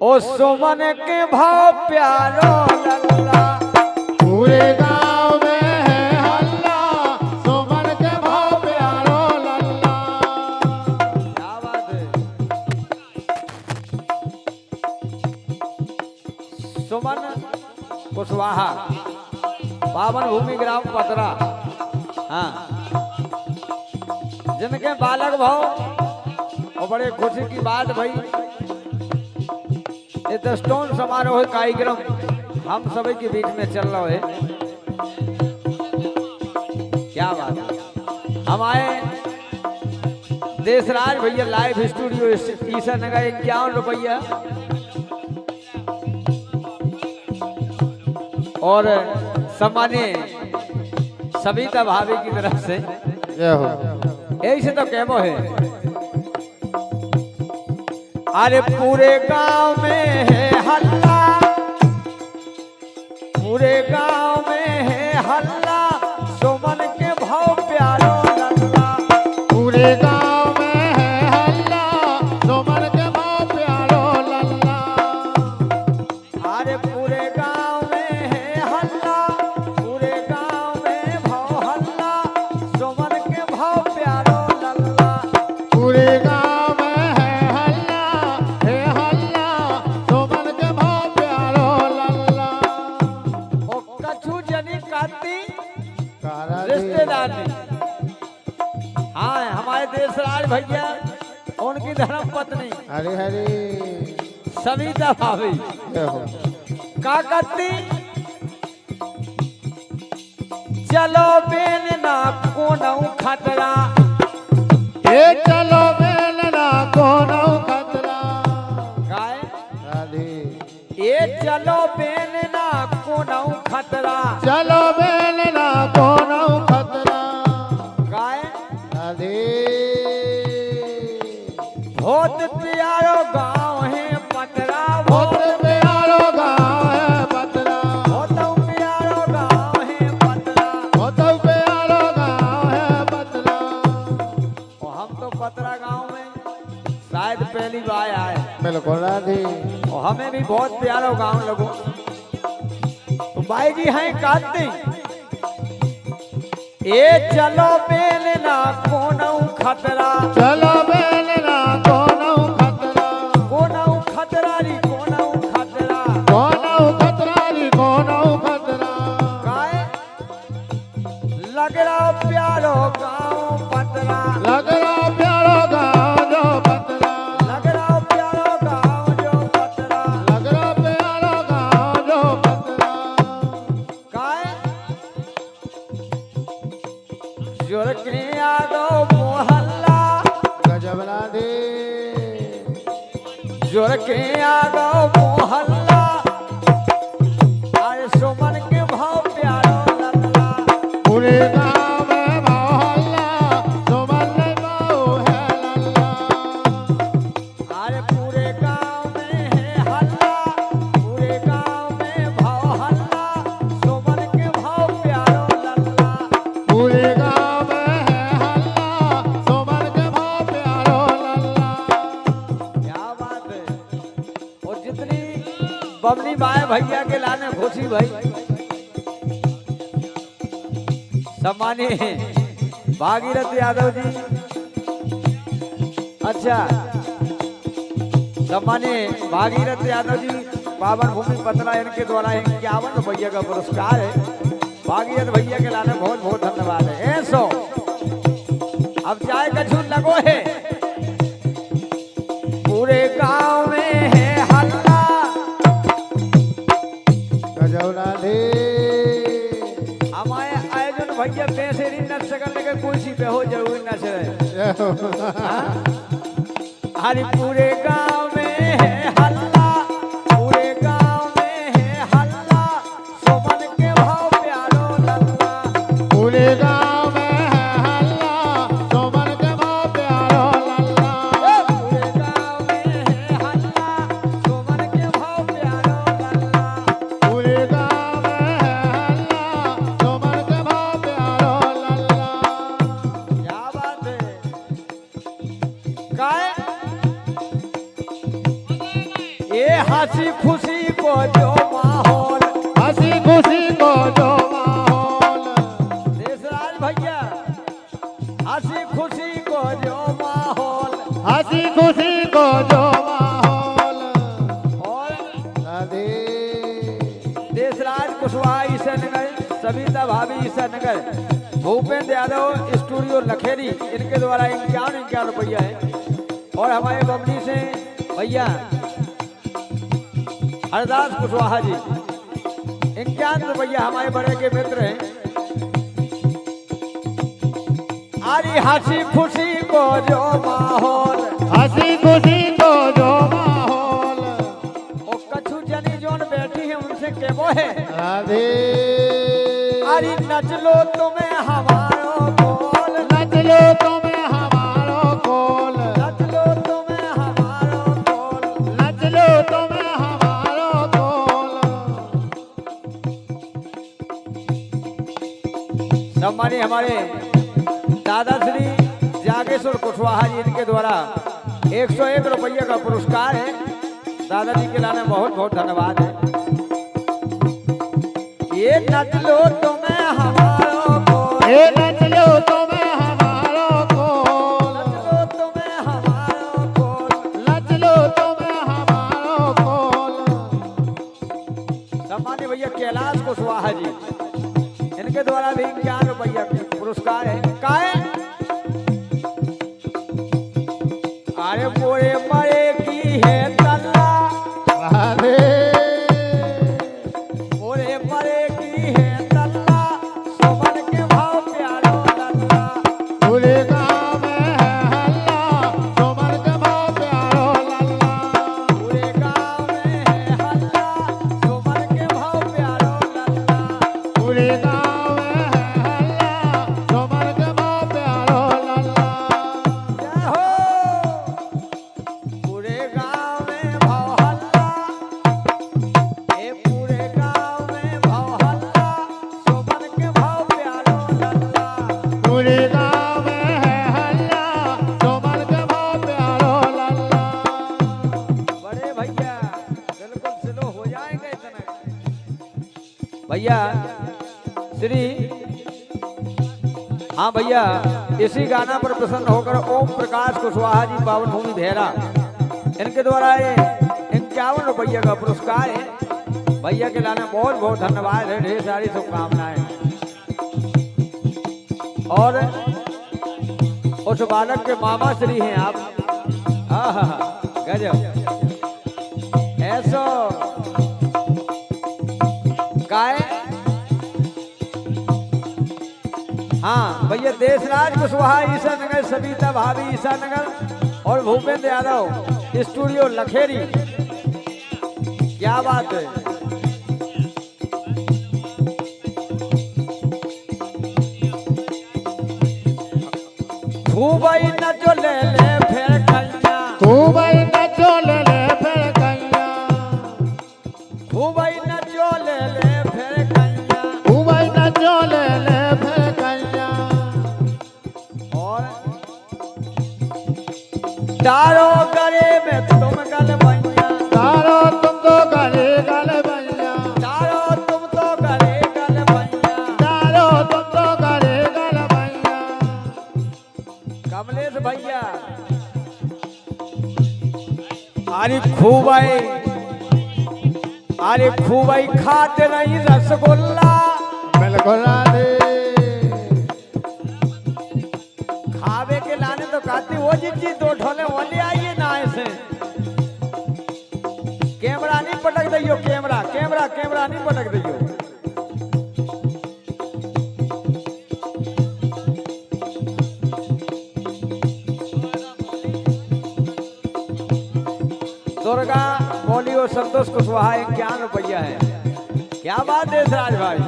ओ सुमन के भाव प्यारो लल्ला, पूरे गांव में है हल्ला, सुमन के भाव प्यारो लल्ला। क्या बात है। सुमन कुशवाहा, पावन भूमि ग्राम पतरा, हाँ, जिनके बालक भाव और बड़े खुशी की बात भाई, ये स्टोन समारोह कार्यक्रम हम सभी के बीच में चल रहा है। क्या बात है। हम आए देशराज भैया लाइव स्टूडियो ईसा नगर 51 रुपया और सम्मानीय सविता भाभी की तरफ से यही से तो कहमो है। अरे पूरे गांव में है हल्ला, पूरे गांव में है हल्ला, सुमन के भाव प्यारो लल्ला। पूरे गांव में है हल्ला, सुमन के भाव प्यारो लल्ला। अरे पूरे गांव में है हल्ला, पूरे गांव में भाव हल्ला, सुमन के भाव प्यारो लल्ला। पूरे गांव में है हल्ला, सुमन के भाव प्यारो लल्ला। ओ कछु जनी काती कारा रिश्तेदार ने, हाँ हमारे देशराज भैया उनकी धर्म पत्नी हरे हरे सविता भाभी का करती, चलो बेन ना कोनो खतरा, ए चलो बेलना कोनो खतरा। गाय राधे ये चलो बेन ना कोनो खतरा, चलो बेलना कोनो खतरा। गाय राधे बहुत प्यारो गांव है पतरा, बहुत प्यारो गाँव है पतरा, बहुत प्यारो गांव है पतरा। बहुत प्यारो गाँव है पतरा। और हम तो पतरा गांव में शायद पहली बार आए बिल्कुल राधे और हमें भी बहुत प्यारा गांव लगो। तो भाई जी हैं काटते, ए चलो बेल ना कोनो खतरा, चलो बेलना कोनो खतरा, कोनो खतरा री कोनो खतरा। कोनो खतरा री कोनो खतरा। गाय लग रहा प्यारो गांव पतरा, लग रहा प्यारो गाँव जो पतरा, लग रहा प्यारो गांव जो पतरा। लग रहा प्यारो गाँव जो पतरा। गाय जोर के आगो मोहल्ला, गजब राधे जोर के आगो मोहल्ला, आए सुमन के भाव प्यारो लल्ला। पूरे गाँव में मोहल्ला, सुमन में भाव है लल्ला। अरे पूरे गांव में है हल्ला, पूरे गांव में भाव हल्ला, सुमन के भाव प्यारो लल्ला। पूरे गाँव में है हल्ला, सुमन के भाव प्यारो लल्ला। क्या बात है। और जितनी बबली बाए भैया के लाने खुशी भाई, सम्मानीय भागीरथ यादव जी, अच्छा सम्मानीय भागीरथ यादव जी पावन भूमि पतरा, इनके द्वारा 51 रुपया का पुरस्कार है। भागीरथ भैया के लाने बहुत बहुत धन्यवाद है। ऐसो अब चाय का झूठ लगो है, पूरे गांव में है हल्ला, गजब राधे हमारे आयोजन भैया पैसे नहीं नच सकने के कोई सी पे हो जरूर नच रहे। अरे पूरे गांव में है हल्ला, पूरे गांव में है हल्ला, सुमन के भाव प्यारो लल्ला। पूरे गाँव में है हल्ला, सुमन के भाव प्यारो लल्ला। पूरे गांव में है हल्ला, सुमन के भाव प्यारो लल्ला। पूरे गाँव में है हल्ला, सुमन के भाव प्यारो लल्ला। क्या बात है। काय ये हंसी खुशी को जो माहौल, हंसी खुशी को जो माहौल, देशराज भैया हंसी खुशी को जो माहौल, हंसी खुशी को जो माहौल। और राधे देशराज कुशवाहा ईसानगर, सविता भाभी ईसानगर, भूपेंद्र यादव स्टूडियो लखेरी, इनके द्वारा 51 रुपया है। और हमारे बमनी से भैया हरदास कुशवाहा जी 51 रुपया हमारे बड़े के मित्र हैं। अरे हंसी खुशी को जो माहौल, हंसी खुशी को जो माहौल। और कछु जनी जोन बैठी है उनसे केवो है, राधे अरे नच लो तुम्हें हमारो बोल, नच लो तुम्हें हमारो कोल, नच लो तुम्हें हमारो बोल। नच लो तुम्हें हमारो कोल। सम्मानित हमारे दादा श्री जागेश्वर कुशवाहा जी, इनके द्वारा 101 रुपये का पुरस्कार है। दादाजी के लाने बहुत बहुत धन्यवाद है। ये नच लो तुम्हें हमारो बोल, ए नच लो तुम्हें हमारो कोल, नच लो तुम्हें हमारो बोल। नच लो तुम्हें हमारो कोल। सम्मानित भैया कैलाश कुशवाहा जी, इनके द्वारा भी 51 रुपया पुरस्कार है। काहे अरे पूरे मरे की है तल्ला, राधे पूरे मरे की है तल्ला, सोमन के भाव प्यारो लल्ला। पूरे गाँव में है हल्ला, सोमन के भाव प्यारो लल्ला। पूरे गांव में है हल्ला, सोमन के भाव प्यारो लल्ला। पूरे गाँव में है हल्ला, सोमन के भाव प्यारो लल्ला। जय हो पूरे गांव में भाव हल्ला, ए पूरे गांव में भाव हल्ला, सोमन के भाव प्यारो लल्ला। पूरे गाँव में है हल्ला, सोमन के भाव प्यारो लल्ला। बड़े भैया बिल्कुल स्लो हो जाएंगे इतना। भैया श्री हाँ भैया इसी गाना पर प्रसन्न होकर ओम प्रकाश कुशवाहा जी पावन भूमि भेरा, इनके द्वारा ये 51 रुपये का पुरस्कार है। भैया के लाने बहुत बहुत धन्यवाद है, ढेर सारी शुभकामनाएं। और उस बालक के मामा श्री हैं आप। आहा गजब ऐसो काय। हाँ भैया देशराज कुशवाहा ईसानगर, सविता भाभी ईसानगर और भूपेंद्र यादव स्टूडियो लखेरी। क्या बात है। खूब ही नचो ले ले फिर कैया, खूब ही नचो ले ले फिर कैया, खूब ही नचो ले ले फिर कैया। खूब ही नचो ले ले फिर कैया। और तारो गले में तुम गल भैया, तारो तुम तो गले गल भैया, तारो तुम तो गले गल भैया। तारो तुम तो गले गल भैया। कमलेश भैया अरे खूबाई खाते नहीं रसगुल्ला, बिल्कुल राधे खावे के लाने तो खाती वो जी दो ढोले वो ले आइए ना ऐसे। कैमरा नहीं पटक दियो, कैमरा कैमरा कैमरा नहीं पटक दियो। दुर्गा मौली और संतोष कुशवाहा 51 रुपया है। क्या बात है राज भाई।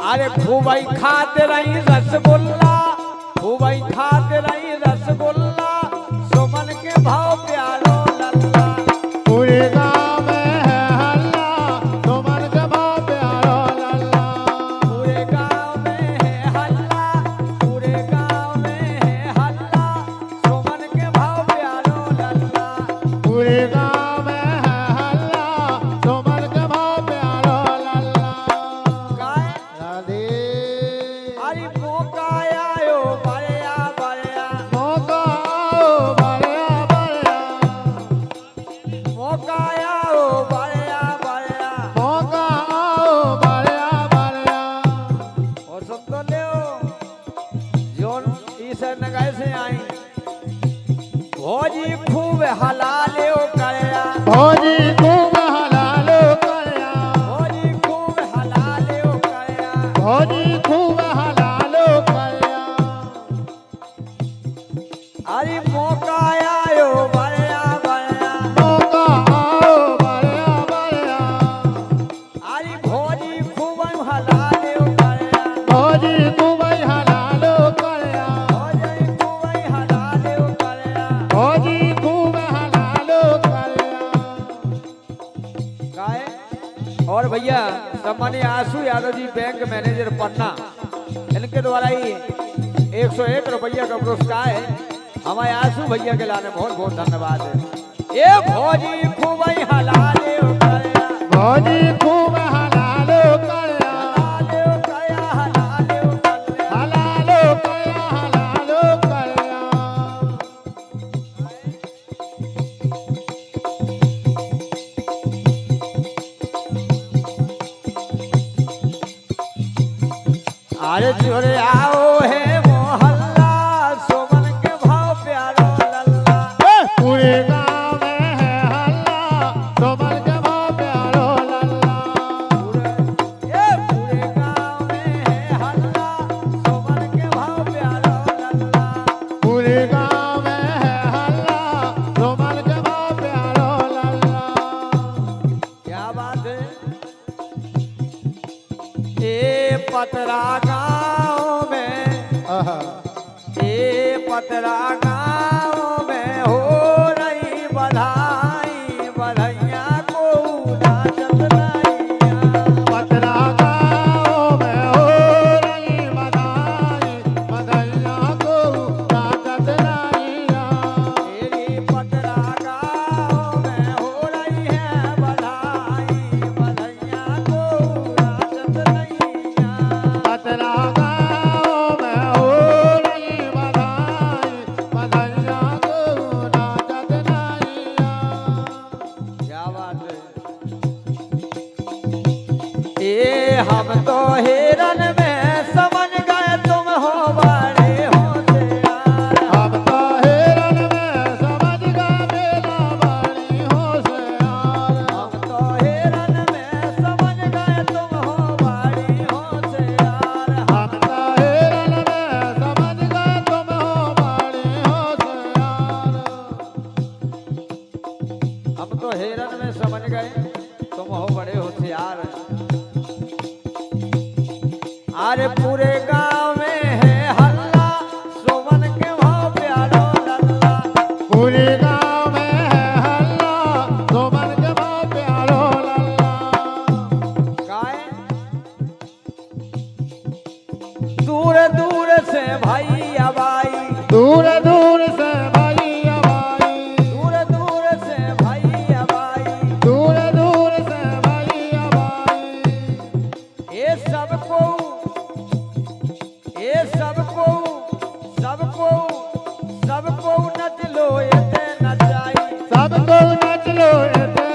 अरे खूब ही खाते रही रसगुल्ला, खूब ही खाते रही रसगुल्ला, सुमन के भाव प्यारो लल्ला। पूरे गाँव में है हल्ला, सुमन के भाव प्यारो लल्ला। पूरे गांव में है हल्ला, पूरे गांव में है हल्ला, सुमन के भाव प्यारो लल्ला। पूरे गाँव और भैया सम्मानीय आशु यादव जी बैंक मैनेजर पन्ना, इनके द्वारा ही 101 रुपया का पुरस्कार है। हमारे आशु भैया के लाने बहुत बहुत धन्यवाद है। ये भौजी खूब ही हलाले करया, भौजी खूब हलालो करया, हलाले करया, हलाले करया। हलालो करया, हलालो करया। अरे छोरे आओ है मोहल्ला, सोमन के भाव प्यारो लल्ला। पूरे गांव में है हल्ला, सोमन के भाव प्यारो लल्ला। पूरे गांव में है हल्ला, सोमन के भाव प्यारो लल्ला। पूरे गांव में है हल्ला, सोमन के भाव प्यारो लल्ला। क्या बात है। ए पतरा गांव में, आहा। ए पतरा गांव में हो रही बधाई, बधैया को नाचत नैया। पतरा गांव में हो रही बधाई, बधैया को नाचत नैया। तेरी पतरा गांव में हो रही है बधाई, बधैया को नाचत नैया। पतरा गांव में हो रही बधाई, बधैया को नाचत नैया। क्या बात है। ए हम तो हिरन में समझ गए तुम हो बड़े होशियार। हम तो हिरन में समझ गए मेरा बड़ी होशियार। हम तो हिरन में समझ गए तुम हो बड़ी होशियार। हम तो हिरन में समझ गए तुम हो बड़ी होशियार। हम तो हिरन में समझ गए तुम हो बड़े होशियार। अरे पूरे गांव में है हल्ला, सोमन के भाव प्यारो लल्ला। पूरे गांव में है हल्ला, सोमन के भाव प्यारो लल्ला। काहे? दूर दूर से भाई अबाई, दूर दूर से भाई अबाई, दूर दूर से भाई अबाई। दूर दूर से भाई अबाई। ये सबको, ये सबको, सबको, सबको नच लो ये नचाई। सबको नच लो एते